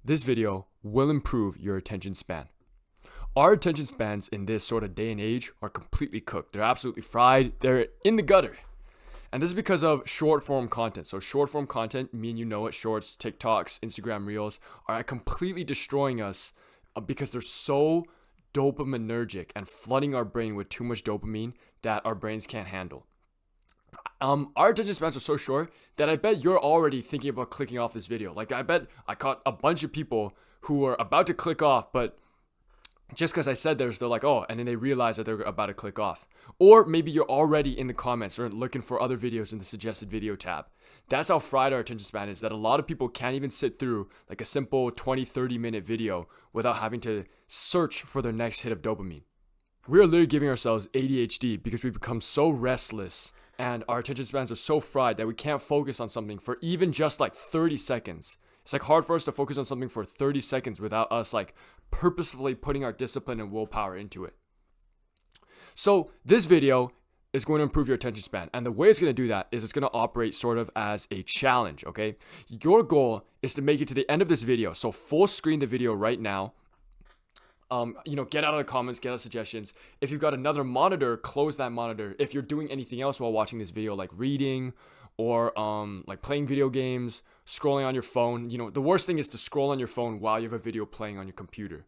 This video will improve your attention span. Our attention spans in this sort of day and age are completely cooked. They're absolutely fried. They're in the gutter. And this is because of short form content. So short form content, me and you know it, shorts, TikToks, Instagram Reels are completely destroying us because they're so dopaminergic and flooding our brain with too much dopamine that our brains can't handle. Our attention spans are so short that I bet you're already thinking about clicking off this video. Like I bet I caught a bunch of people who were about to click off, but just because I said theirs, they're like, oh, and then they realize that they're about to click off. Or maybe you're already in the comments or looking for other videos in the suggested video tab. That's how fried our attention span is, that a lot of people can't even sit through like a simple 20-30 minute video without having to search for their next hit of dopamine. We are literally giving ourselves ADHD because we've become so restless and our attention spans are so fried that we can't focus on something for even just like 30 seconds. It's like hard for us to focus on something for 30 seconds without us like purposefully putting our discipline and willpower into it. So this video is going to improve your attention span. And the way it's going to do that is it's going to operate sort of as a challenge, okay? Your goal is to make it to the end of this video. So full screen the video right now. Get out of the comments, get out suggestions. If you've got another monitor, close that monitor. If you're doing anything else while watching this video, like reading or like playing video games, scrolling on your phone, the worst thing is to scroll on your phone while you have a video playing on your computer.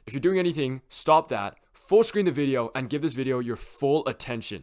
If you're doing anything, stop that, full screen the video, and give this video your full attention.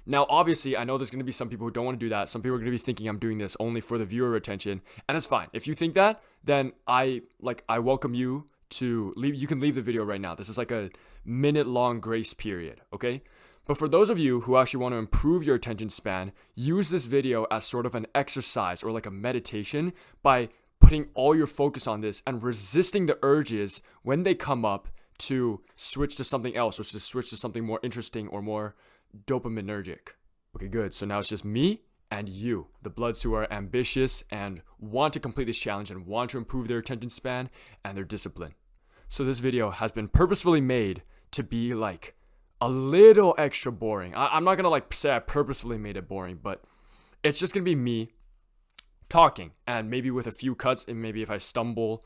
Now, obviously, I know there's going to be some people who don't want to do that. Some people are going to be thinking I'm doing this only for the viewer attention, and it's fine. If you think that, then I welcome you to leave. You can leave the video right now. This is like a minute-long grace period, okay? But for those of you who actually want to improve your attention span, use this video as sort of an exercise or like a meditation by putting all your focus on this and resisting the urges when they come up to switch to something else or to switch to something more interesting or more dopaminergic. Okay, good. So now it's just me and you, the Bloods who are ambitious and want to complete this challenge and want to improve their attention span and their discipline. So this video has been purposefully made to be like a little extra boring. I'm not gonna say I purposefully made it boring, but it's just gonna be me talking and maybe with a few cuts, and maybe if I stumble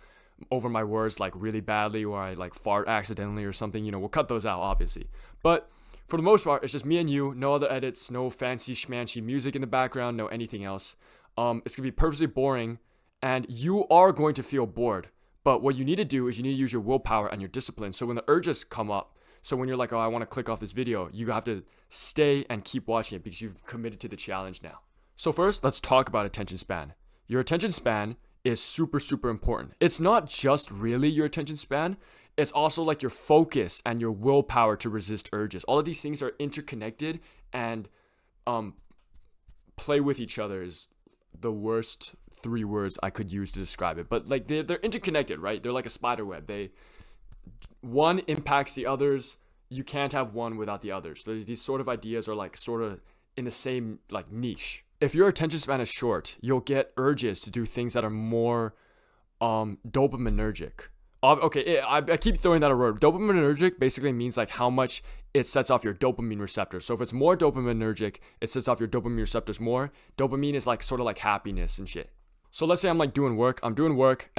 over my words like really badly or I like fart accidentally or something, we'll cut those out obviously. But for the most part, it's just me and you, no other edits, no fancy schmancy music in the background, no anything else. It's gonna be purposely boring and you are going to feel bored. But what you need to do is you need to use your willpower and your discipline. So when the urges come up, so when you're like, oh, I want to click off this video, you have to stay and keep watching it because you've committed to the challenge now. So first, let's talk about attention span. Your attention span is super, super important. It's not just really your attention span. It's also like your focus and your willpower to resist urges. All of these things are interconnected, and play with each other is the worst 3 words I could use to describe it. But like they're interconnected, right? They're like a spider web. One impacts the others. You can't have one without the others. These sort of ideas are like sort of in the same like niche. If your attention span is short, you'll get urges to do things that are more dopaminergic. Okay, I keep throwing that a word. Dopaminergic basically means like how much it sets off your dopamine receptors. So if it's more dopaminergic, it sets off your dopamine receptors more. Dopamine is like sort of like happiness and shit. So let's say I'm doing work, and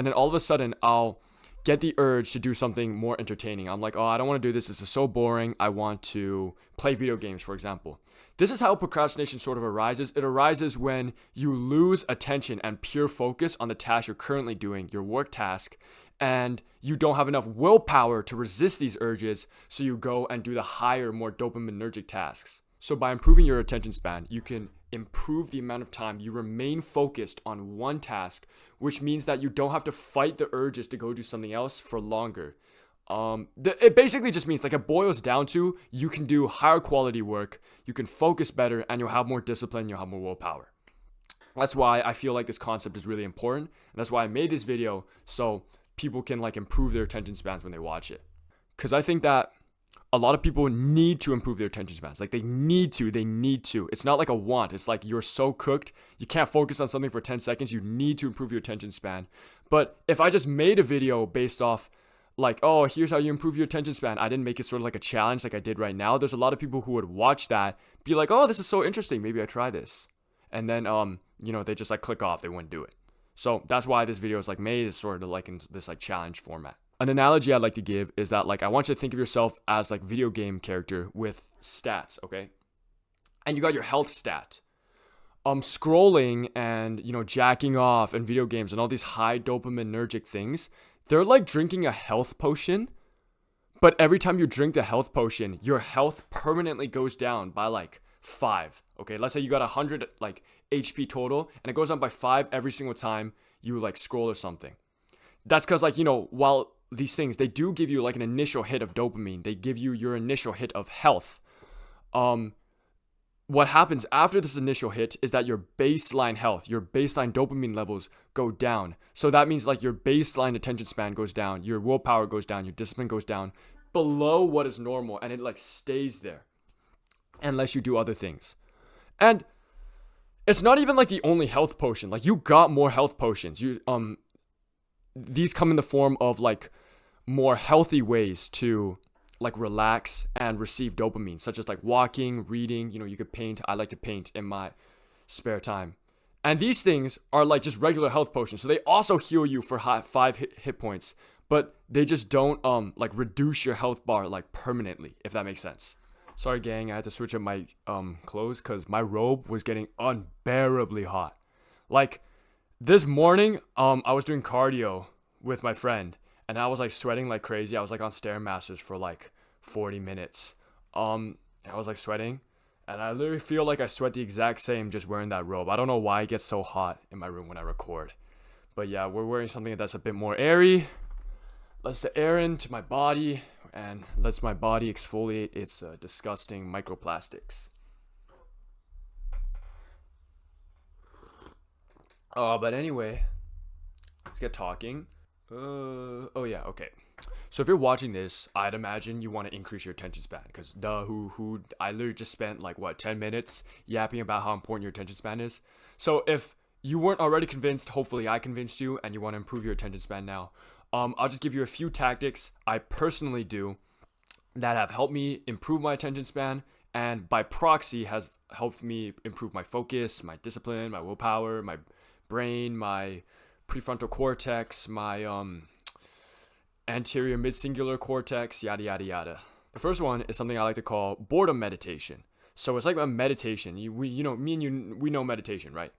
then all of a sudden I'll get the urge to do something more entertaining. I'm like, oh, I don't want to do this. This is so boring. I want to play video games, for example. This is how procrastination sort of arises. It arises when you lose attention and pure focus on the task you're currently doing, your work task, and you don't have enough willpower to resist these urges, so you go and do the higher, more dopaminergic tasks. So by improving your attention span, you can improve the amount of time you remain focused on one task, which means that you don't have to fight the urges to go do something else for longer. It basically just means, like, it boils down to you can do higher quality work, you can focus better, and you'll have more discipline, you'll have more willpower. That's why I feel like this concept is really important, and that's why I made this video, so people can like improve their attention spans when they watch it. Because I think that a lot of people need to improve their attention spans. Like they need to. It's not like a want. It's like you're so cooked, you can't focus on something for 10 seconds. You need to improve your attention span. But if I just made a video based off like, oh, here's how you improve your attention span, I didn't make it sort of like a challenge like I did right now, there's a lot of people who would watch that, be like, oh, this is so interesting, maybe I try this. And then, they just like click off, they wouldn't do it. So that's why this video is like made, is sort of like in this like challenge format. An analogy I'd like to give is that like I want you to think of yourself as like video game character with stats, okay? And you got your health stat. Scrolling and, you know, jacking off and video games and all these high dopaminergic things, they're like drinking a health potion. But every time you drink the health potion, your health permanently goes down by like 5. Okay, let's say you got 100 like HP total, and it goes down by 5 every single time you like scroll or something. That's because, like, you know, while these things, they do give you like an initial hit of dopamine, they give you your initial hit of health. What happens after this initial hit is that your baseline health, your baseline dopamine levels go down. So that means like your baseline attention span goes down, your willpower goes down, your discipline goes down below what is normal, and it like stays there unless you do other things. And it's not even like the only health potion. Like, you got more health potions. These come in the form of like more healthy ways to like relax and receive dopamine, such as like walking, reading. You know, you could paint. I like to paint in my spare time. And these things are like just regular health potions. So they also heal you for 5 hit points, but they just don't like reduce your health bar like permanently, if that makes sense. Sorry gang, I had to switch up my clothes because my robe was getting unbearably hot. Like this morning, I was doing cardio with my friend, and I was like sweating like crazy. I was like on Stairmasters for like 40 minutes. I was like sweating, and I literally feel like I sweat the exact same just wearing that robe. I don't know why it gets so hot in my room when I record. But yeah, we're wearing something that's a bit more airy. Lets the air into my body and lets my body exfoliate its disgusting microplastics. But anyway, let's get talking. Oh yeah, okay. So if you're watching this, I'd imagine you want to increase your attention span, because I literally just spent like 10 minutes yapping about how important your attention span is. So if you weren't already convinced, hopefully I convinced you, and you want to improve your attention span now. I'll just give you a few tactics I personally do that have helped me improve my attention span, and by proxy has helped me improve my focus, my discipline, my willpower, my brain, my prefrontal cortex, my anterior midcingular cortex, yada yada yada. The first one is something I like to call boredom meditation. So it's like a meditation. Me and you, we know meditation, right?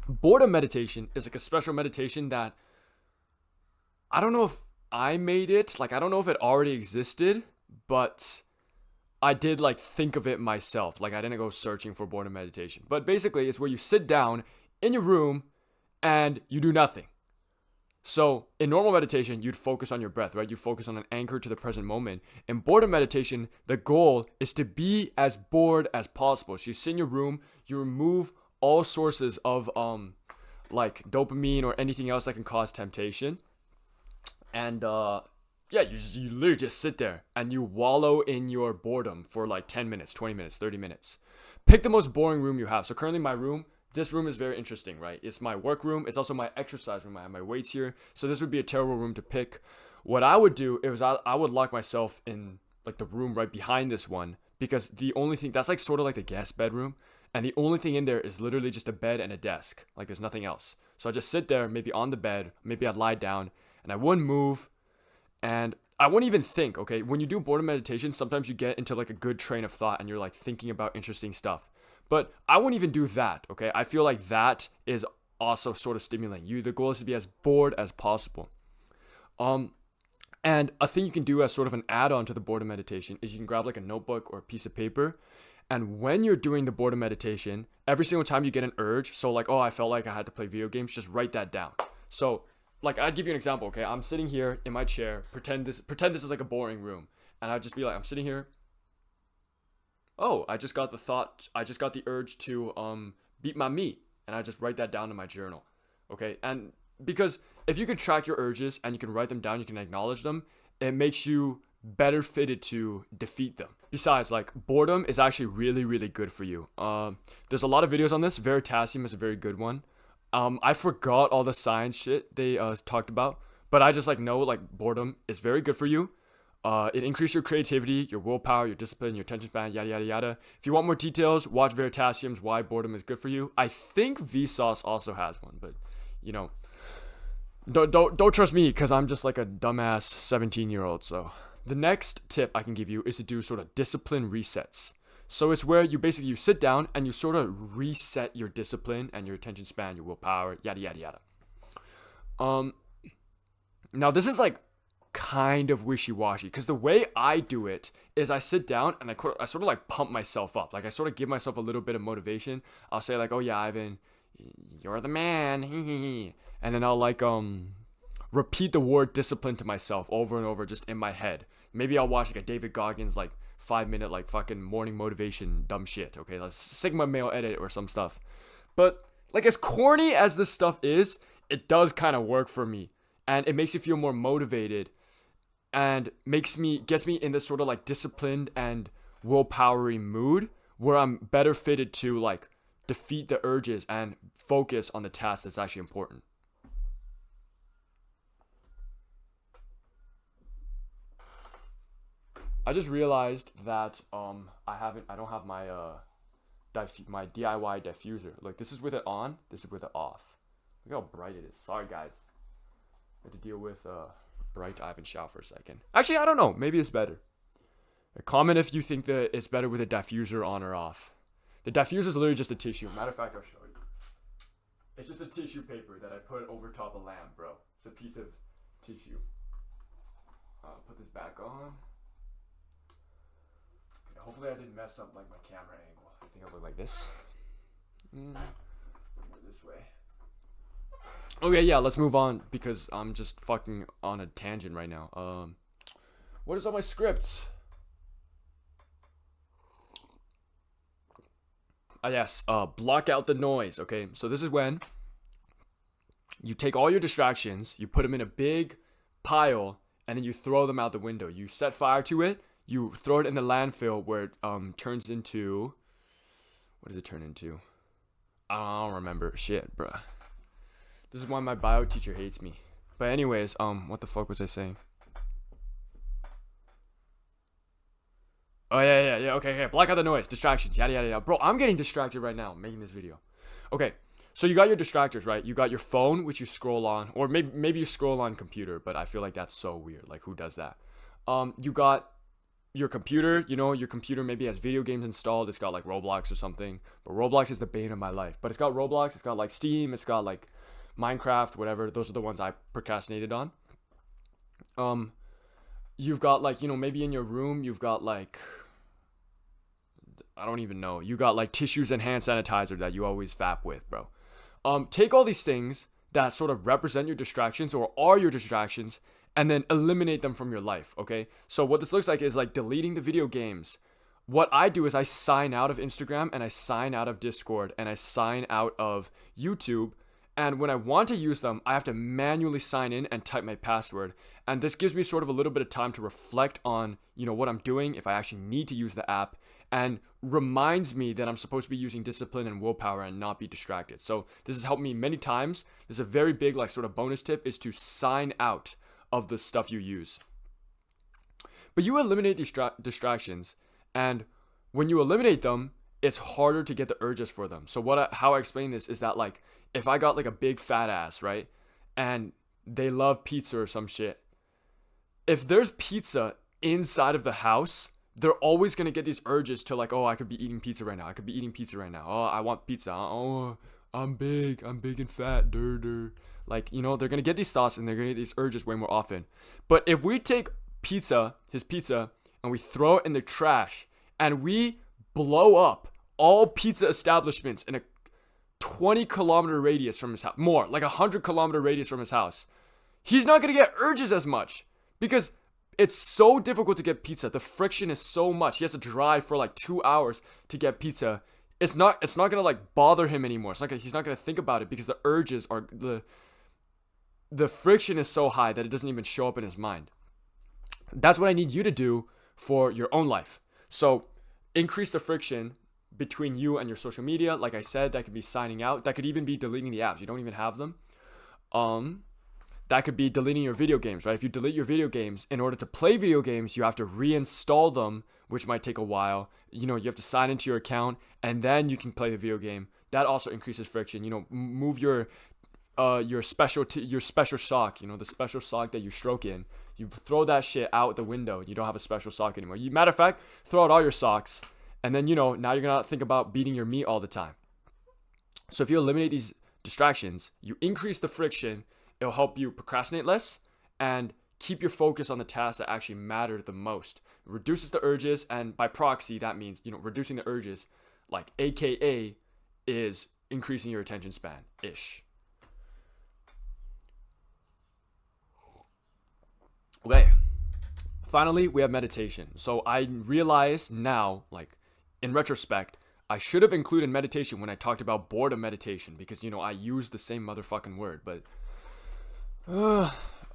Boredom meditation is like a special meditation that I don't know if I made it. Like, I don't know if it already existed, but I did like think of it myself. Like, I didn't go searching for boredom meditation. But basically, it's where you sit down in your room and you do nothing. So in normal meditation, you'd focus on your breath, right? You focus on an anchor to the present moment. In boredom meditation, the goal is to be as bored as possible. So you sit in your room, you remove all sources of like dopamine or anything else that can cause temptation. And yeah, you literally just sit there and you wallow in your boredom for like 10 minutes, 20 minutes, 30 minutes. Pick the most boring room you have. So currently my room, this room is very interesting, right? It's my work room. It's also my exercise room. I have my weights here. So this would be a terrible room to pick. What I would do is I would lock myself in like the room right behind this one, because the only thing, that's like sort of like the guest bedroom. And the only thing in there is literally just a bed and a desk. Like, there's nothing else. So I just sit there, maybe on the bed, maybe I'd lie down, and I wouldn't move. And I wouldn't even think, okay? When you do boredom meditation, sometimes you get into like a good train of thought and you're like thinking about interesting stuff. But I wouldn't even do that, okay? I feel like that is also sort of stimulating you. The goal is to be as bored as possible. And a thing you can do as sort of an add-on to the boredom meditation is you can grab like a notebook or a piece of paper. And when you're doing the boredom meditation, every single time you get an urge, so like, oh, I felt like I had to play video games, just write that down. So like, I'd give you an example, okay? I'm sitting here in my chair, pretend this is like a boring room. And I'd just be like, I'm sitting here. Oh, I just got the urge to beat my meat. And I just write that down in my journal, okay? And because if you can track your urges and you can write them down, you can acknowledge them, it makes you better fitted to defeat them. Besides, like, boredom is actually really, really good for you. There's a lot of videos on this. Veritasium is a very good one. I forgot all the science shit they talked about, but I just like know like boredom is very good for you. It increases your creativity, your willpower, your discipline, your attention span, yada yada yada. If you want more details, watch Veritasium's Why Boredom is Good for You. I think Vsauce also has one, but Don't trust me because I'm just like a dumbass 17-year-old. So the next tip I can give you is to do sort of discipline resets. So it's where you sit down and you sort of reset your discipline and your attention span, your willpower, yada yada yada. Now this is like kind of wishy-washy because the way I do it is I sit down and I sort of like pump myself up. Like I sort of give myself a little bit of motivation. I'll say like, oh yeah, Ivan, you're the man. And then I'll like repeat the word discipline to myself over and over just in my head. Maybe I'll watch like a David Goggins like 5-minute like fucking morning motivation dumb shit. Okay, like Sigma male edit or some stuff. But like as corny as this stuff is, it does kind of work for me. And it makes me feel more motivated and gets me in this sort of like disciplined and willpowery mood where I'm better fitted to like defeat the urges and focus on the task that's actually important. I just realized that I don't have my my DIY diffuser. Look, this is with it on, this is with it off. Look how bright it is. Sorry guys. I had to deal with bright Ivan Shao for a second. Actually, I don't know. Maybe it's better. Comment if you think that it's better with a diffuser on or off. The diffuser is literally just a tissue. Matter of fact, I'll show you. It's just a tissue paper that I put over top of lamp, bro. It's a piece of tissue. Put this back on. Okay, hopefully I didn't mess up like my camera angle. I think I look like this. This way. Okay, yeah, let's move on because I'm just fucking on a tangent right now. What is on my script? Yes, block out the noise, okay? So this is when you take all your distractions, you put them in a big pile, and then you throw them out the window. You set fire to it, you throw it in the landfill where it turns into... What does it turn into? I don't remember. Shit, bruh. This is why my bio teacher hates me. But anyways, what the fuck was I saying? Oh, yeah, okay, block out the noise, distractions, yada, yada, yada. Bro, I'm getting distracted right now making this video. Okay, so you got your distractors, right? You got your phone, which you scroll on, or maybe you scroll on computer, but I feel like that's so weird. Like, who does that? You got your computer, your computer maybe has video games installed. It's got, like, Roblox or something. But Roblox is the bane of my life. But it's got Roblox, it's got, like, Steam, it's got, like, Minecraft, whatever. Those are the ones I procrastinated on. You've got, like, maybe in your room, you've got, like... I don't even know. You got like tissues and hand sanitizer that you always vap with, bro. Take all these things that sort of represent your distractions or are your distractions and then eliminate them from your life, okay? So what this looks like is like deleting the video games. What I do is I sign out of Instagram and I sign out of Discord and I sign out of YouTube. And when I want to use them, I have to manually sign in and type my password. And this gives me sort of a little bit of time to reflect on, what I'm doing, if I actually need to use the app, and reminds me that I'm supposed to be using discipline and willpower and not be distracted. So this has helped me many times. This is a very big like sort of bonus tip is to sign out of the stuff you use. But you eliminate these distractions, and when you eliminate them, it's harder to get the urges for them. So how I explain this is that like if I got like a big fat ass, right, and they love pizza or some shit, if there's pizza inside of the house, they're always going to get these urges to like, oh, I could be eating pizza right now. I could be eating pizza right now. Oh, I want pizza. Oh, I'm big and fat. Like, they're going to get these thoughts and they're going to get these urges way more often. But if we take his pizza, and we throw it in the trash and we blow up all pizza establishments in a 20-kilometer radius from his house, more, like 100-kilometer radius from his house, he's not going to get urges as much because it's so difficult to get pizza. The friction is so much. He has to drive for like 2 hours to get pizza. It's not gonna like bother him anymore. He's not gonna think about it because the urges are the friction is so high that it doesn't even show up in his mind. That's what I need you to do for your own life. So increase the friction between you and your social media. Like I said, that could be signing out. That could even be deleting the apps. You don't even have them. That could be deleting your video games, right? If you delete your video games, in order to play video games, you have to reinstall them, which might take a while. You have to sign into your account, and then you can play the video game. That also increases friction. Move your your special sock, the special sock that you stroke in. You throw that shit out the window. You don't have a special sock anymore. Matter of fact, throw out all your socks, and then now you're gonna think about beating your meat all the time. So if you eliminate these distractions, you increase the friction. It'll help you procrastinate less and keep your focus on the tasks that actually matter the most. It reduces the urges, and by proxy, that means reducing the urges, like AKA, is increasing your attention span ish. Okay. Finally, we have meditation. So I realize now, like in retrospect, I should have included meditation when I talked about boredom meditation because I used the same motherfucking word. But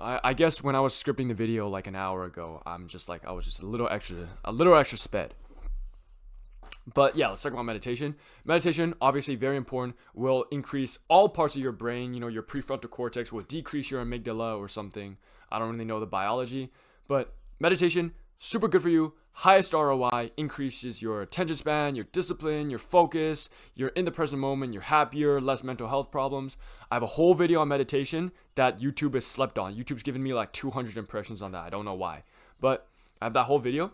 I guess when I was scripting the video like an hour ago, I was just a little extra sped. But yeah, let's talk about meditation. Meditation, obviously very important, will increase all parts of your brain. Your prefrontal cortex will decrease your amygdala or something. I don't really know the biology, but meditation, super good for you. Highest ROI, increases your attention span, your discipline, your focus. You're in the present moment. You're happier, less mental health problems. I have a whole video on meditation that YouTube has slept on. YouTube's given me like 200 impressions on that. I don't know why, but I have that whole video.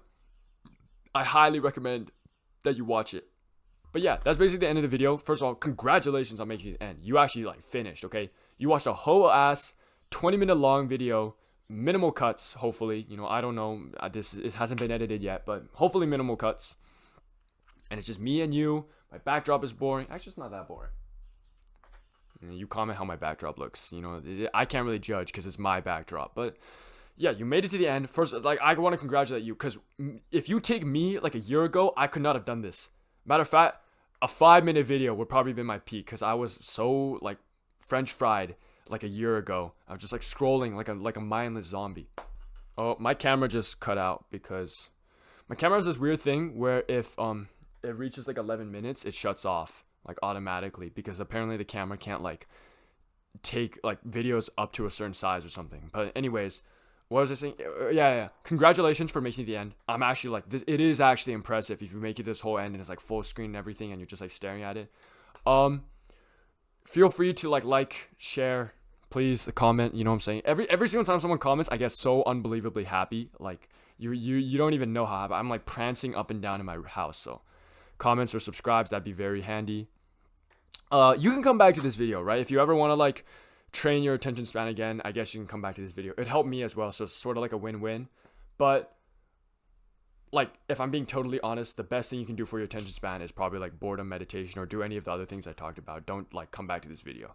I highly recommend that you watch it. But yeah, that's basically the end of the video. First of all, congratulations on making it end. You actually finished, okay? You watched a whole ass 20-minute long video, minimal cuts, hopefully. I don't know. It hasn't been edited yet, but hopefully minimal cuts. And it's just me and you. My backdrop is boring. Actually, it's not that boring. You comment how my backdrop looks. I can't really judge because it's my backdrop, but yeah, you made it to the end. First, I want to congratulate you because if you take me like a year ago, I could not have done this. Matter of fact, a 5-minute video would probably be my peak because I was so French fried like a year ago. I was just scrolling like a mindless zombie. Oh, my camera just cut out because my camera has this weird thing where if it reaches 11 minutes, it shuts off automatically because apparently the camera can't take videos up to a certain size or something. But anyways. What was I saying? Yeah. Congratulations for making it to the end. I'm actually this. It is actually impressive if you make it this whole end and it's full screen and everything, and you're just staring at it. Feel free to share, please, comment. You know what I'm saying? Every single time someone comments, I get so unbelievably happy. You don't even know how happy I'm prancing up and down in my house. So, comments or subscribes, that'd be very handy. You can come back to this video, right? If you ever want to train your attention span again, I guess you can come back to this video. It helped me as well, so it's sort of a win-win. But if I'm being totally honest, the best thing you can do for your attention span is probably boredom meditation or do any of the other things I talked about. Don't come back to this video.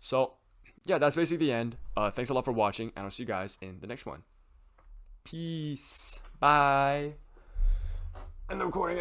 So yeah, that's basically the end. Thanks a lot for watching, and I'll see you guys in the next one. Peace. Bye. And the recording.